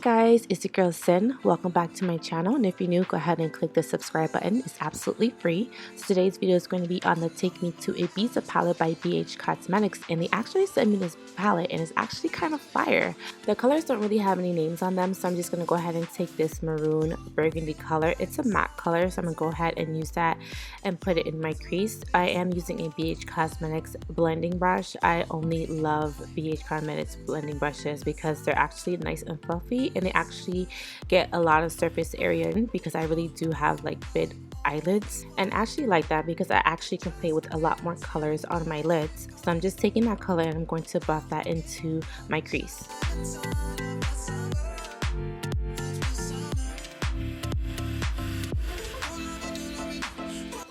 guys, it's your girl Cyn. Welcome back to my channel, and if you're new, go ahead and click the subscribe button. It's absolutely free. So today's video is going to be on the Take Me to Ibiza palette by BH Cosmetics, and they actually sent me this palette and it's actually kind of fire. The colors don't really have any names on them, so I'm just going to go ahead and take this maroon burgundy color. It's a matte color, so I'm going to go ahead and use that and put it in my crease. I am using a BH Cosmetics blending brush. I only love BH Cosmetics blending brushes because they're actually nice and fluffy, and they actually get a lot of surface area in because I really do have like big eyelids, and I actually like that because I actually can play with a lot more colors on my lids. So I'm just taking that color and I'm going to buff that into my crease.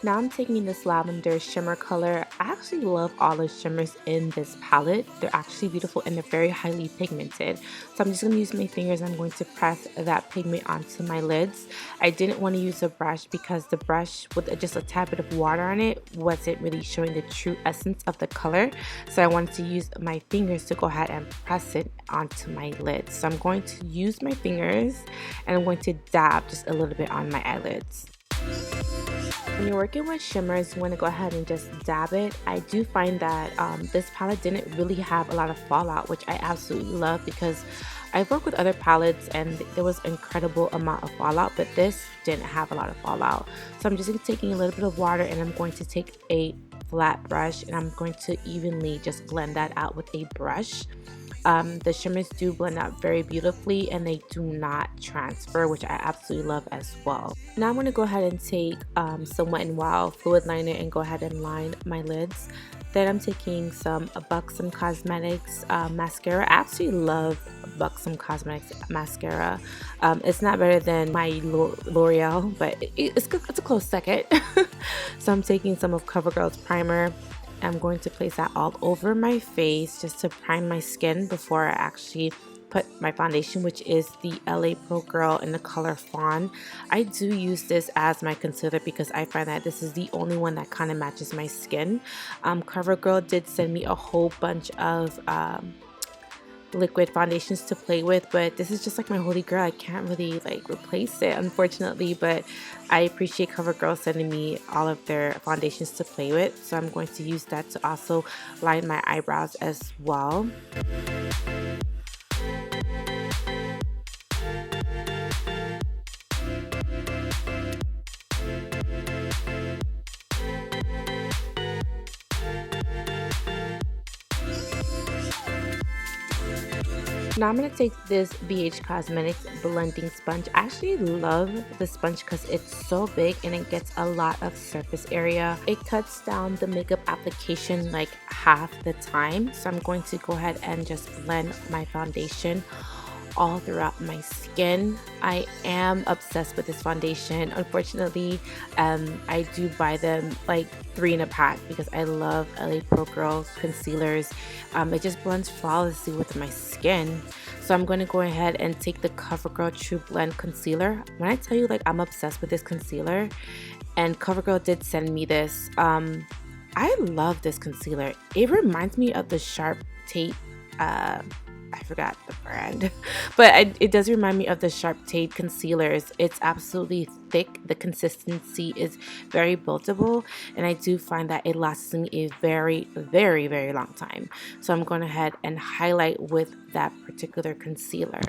Now I'm taking this lavender shimmer color. I actually love all the shimmers in this palette. They're actually beautiful and they're very highly pigmented. So I'm just going to use my fingers and I'm going to press that pigment onto my lids. I didn't want to use a brush because the brush with just a tad bit of water on it wasn't really showing the true essence of the color. So I wanted to use my fingers to go ahead and press it onto my lids. So I'm going to use my fingers and I'm going to dab just a little bit on my eyelids. When you're working with shimmers, you want to go ahead and just dab it. I do find that this palette didn't really have a lot of fallout, which I absolutely love because I've worked with other palettes and there was an incredible amount of fallout, but this didn't have a lot of fallout. So I'm just taking a little bit of water and I'm going to take a flat brush and I'm going to evenly just blend that out with a brush. The shimmers do blend out very beautifully and they do not transfer, which I absolutely love as well. Now I'm going to go ahead and take some Wet n Wild fluid liner and go ahead and line my lids. Then I'm taking some Buxom Cosmetics mascara. I absolutely love Buxom Cosmetics mascara. It's not better than my L'Oreal, but it's a close second. So I'm taking some of CoverGirl's primer. I'm going to place that all over my face just to prime my skin before I actually put my foundation, which is the LA Pro Girl in the color Fawn. I do use this as my concealer because I find that this is the only one that kind of matches my skin. CoverGirl did send me a whole bunch of liquid foundations to play with, but this is just like my holy grail. I can't really like replace it, unfortunately, but I appreciate CoverGirl sending me all of their foundations to play with, so I'm going to use that to also line my eyebrows as well. Now I'm going to take this BH Cosmetics blending sponge. I actually love the sponge because it's so big and it gets a lot of surface area. It cuts down the makeup application like half the time. So I'm going to go ahead and just blend my foundation all throughout my skin. I am obsessed with this foundation. Unfortunately, I do buy them like 3 in a pack because I love LA Pro Girl concealers. It just blends flawlessly with my skin. So I'm going to go ahead and take the CoverGirl True Blend concealer. When I tell you like I'm obsessed with this concealer, and CoverGirl did send me this, I love this concealer. It reminds me of the Sharp Tape, I forgot the brand, but it does remind me of the Sharp Tape concealers. It's absolutely thick. The consistency is very buildable, and I do find that it lasts me a very, very, very long time. So I'm going ahead and highlight with that particular concealer.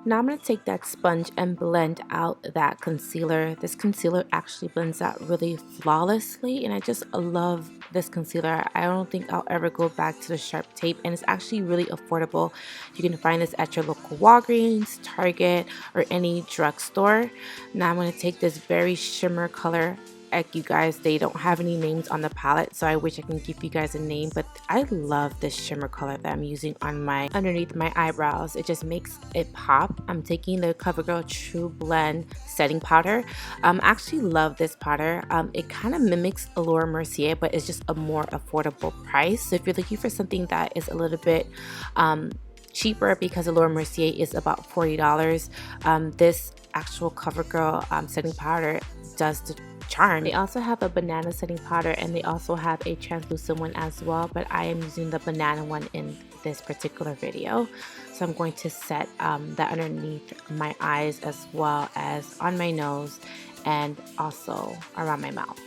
Now I'm going to take that sponge and blend out that concealer. This concealer actually blends out really flawlessly, and I just love this concealer. I don't think I'll ever go back to the Sharp Tape, and it's actually really affordable. You can find this at your local Walgreens, Target, or any drugstore. Now I'm going to take this very shimmer color. Like you guys, they don't have any names on the palette, so I wish I can give you guys a name, but I love this shimmer color that I'm using on underneath my eyebrows. It just makes it pop. I'm taking the CoverGirl True Blend setting powder. I actually love this powder. It kind of mimics Allure Mercier, but it's just a more affordable price. So if you're looking for something that is a little bit cheaper, because Allure Mercier is about $40, this actual CoverGirl setting powder does the charm. They also have a banana setting powder, and they also have a translucent one as well, but I am using the banana one in this particular video. So I'm going to set that underneath my eyes as well as on my nose and also around my mouth.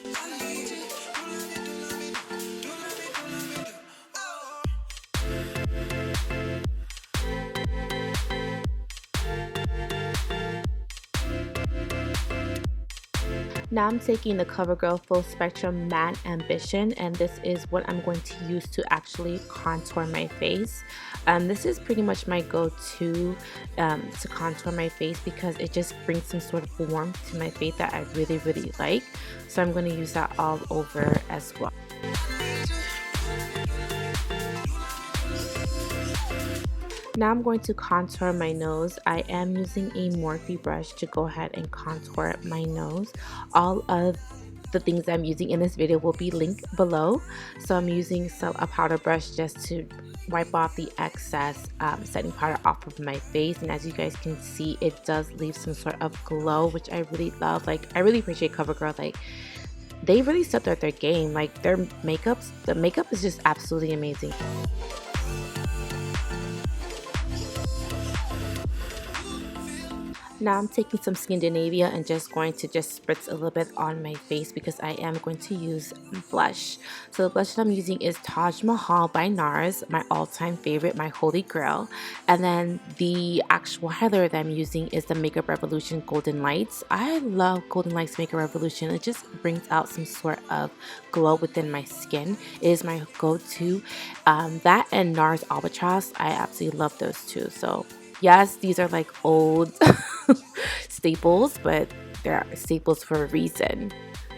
Now I'm taking the CoverGirl Full Spectrum Matte Ambition, and this is what I'm going to use to actually contour my face. This is pretty much my go-to to contour my face because it just brings some sort of warmth to my face that I really like. So I'm going to use that all over as well. Now I'm going to contour my nose. I am using a Morphe brush to go ahead and contour my nose. All of the things I'm using in this video will be linked below. So I'm using a powder brush just to wipe off the excess setting powder off of my face. And as you guys can see, it does leave some sort of glow, which I really love. Like, I really appreciate CoverGirl. Like, they really stepped up their game. Like, the makeup is just absolutely amazing. Now I'm taking some Scandinavia and just going to spritz a little bit on my face because I am going to use blush. So the blush that I'm using is Taj Mahal by NARS, my all-time favorite, my holy grail. And then the actual highlighter that I'm using is the Makeup Revolution Golden Lights. I love Golden Lights Makeup Revolution. It just brings out some sort of glow within my skin. It is my go-to. That and NARS Albatross, I absolutely love those two. So yes, these are like old staples, but they're staples for a reason.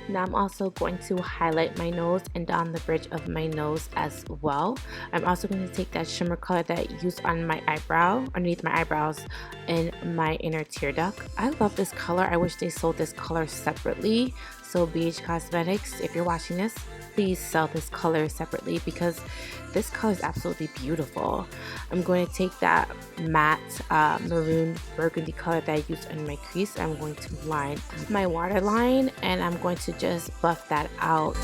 Now I'm also going to highlight my nose and down the bridge of my nose as well. I'm also going to take that shimmer color that I used on my eyebrow, underneath my eyebrows, in my inner tear duct. I love this color. I wish they sold this color separately. So BH Cosmetics, if you're watching this, please sell this color separately because this color is absolutely beautiful. I'm going to take that matte maroon burgundy color that I used in my crease. I'm going to line my waterline and I'm going to just buff that out.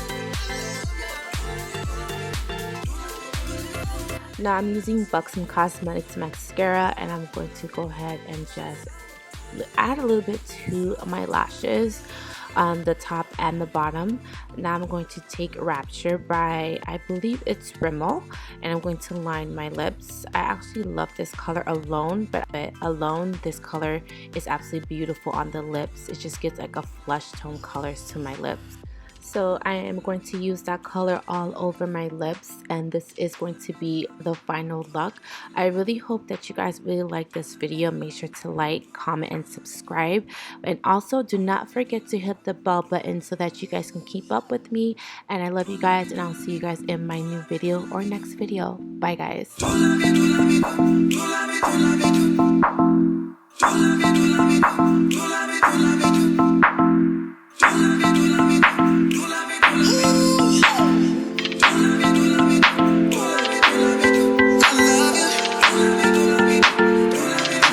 Now I'm using Buxom Cosmetics mascara and I'm going to go ahead and just add a little bit to my lashes on the top and the bottom. Now I'm going to take Rapture by, I believe it's Rimmel, and I'm going to line my lips. I actually love this color alone, but alone this color is absolutely beautiful on the lips. It just gives like a flesh tone colors to my lips. So I am going to use that color all over my lips, and this is going to be the final look. I really hope that you guys really like this video. Make sure to like, comment, and subscribe. And also do not forget to hit the bell button so that you guys can keep up with me. And I love you guys, and I'll see you guys in my new video or next video. Bye guys.